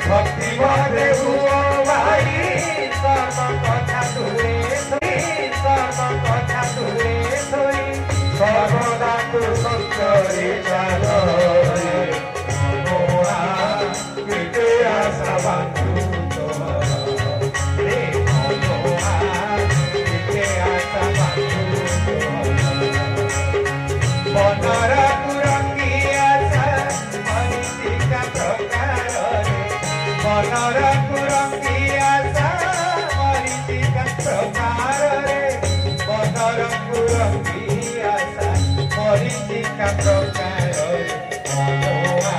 ভক্তি ভরে ভাই কর্ম কথা দূরে কর্ম কথা দূরে ধরি সর্বদা তু সত্যরে চালো আশা বান্ধু মনর পুরঙ্গী আশা মরিচিকা প্রকারে মনর পুরঙ্গী আশা মরিচিকা প্রকারে মনর পুরঙ্গী আশা মরিচিকা প্রকারে মনোয়া